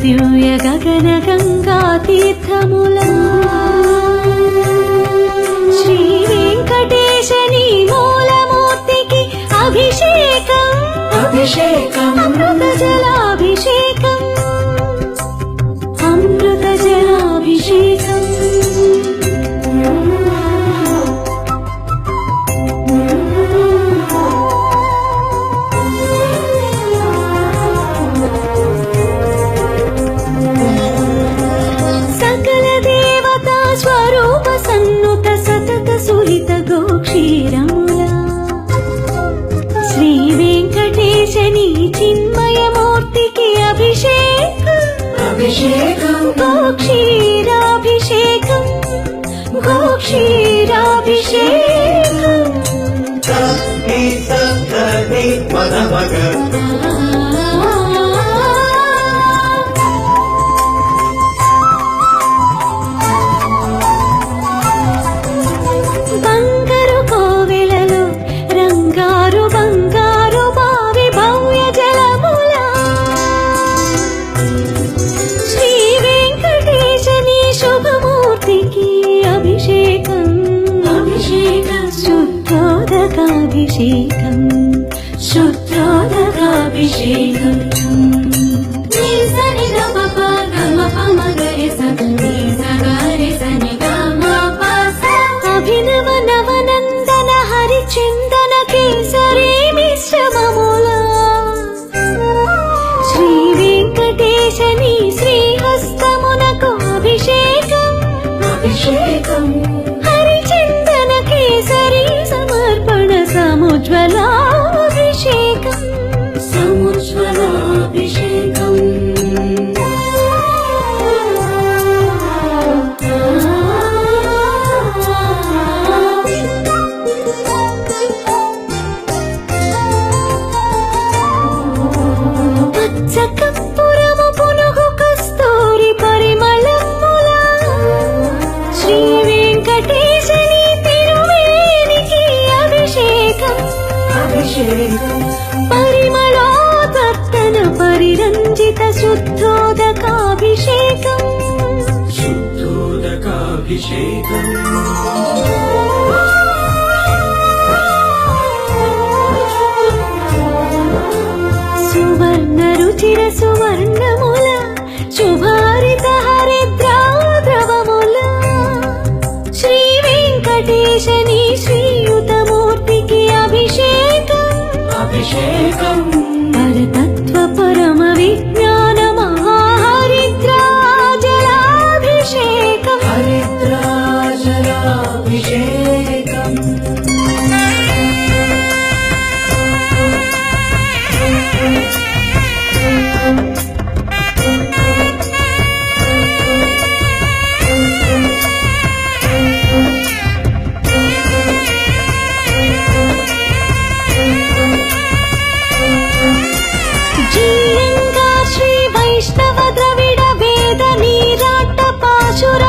దివ్య గగన గంగా తీర్థముల శ్రీ వెంకటేశని మూలమూర్తికి అభిషేకం అమృత జలాభిషేకం అమృత జలాభిషేకం సకల దేవతా స్వరూప సన్నుత సతత సుహిత గోక్షీరముల శ్రీ వెంకటేశని చిన్మయమూర్తికి అభిషేకం గోక్షీరాభిషేకం గోక్షీరాభిషేకం బంగారు కోవెలలో రంగారు బంగారు బావి భవ్య జలముల శ్రీ వెంకటేశని శుభమూర్తికి అభిషేకం శుద్ధోదకాభిషేకం శుద్ధోదకాభిషేకం అభినవ నవనందన హరిచందన కేసరి మిశ్రమముల శ్రీ వెంకటేశని శ్రీహస్తమునకు అభిషేకం హరిచందన కేసరి సమర్పణ సముజ్వలాభిషేకం సముజ్వలాభిషేకం పచ్చకర్పూరము పునుగు కస్తూరి పరిమళముల శ్రీ వెంకటేశని తిరువేనికి అభిషేకం పరిమళోత్పత్తన పరిరంజిత శుద్ధోదకాభిషేకం సువర్ణ రుచిర సువర్ణముల శుభారిత హరిద్రాద్రవముల శ్రీ వెంకటేశని శ్రీయుతమూర్తికి అభిషేకం పరతత్వ పరమ విజ్ఞాన మహాహరిద్రాజలాభిషేకం జీయంగా శ్రీ వైష్ణవ ద్రవిడ వేద నీరాట పాశుర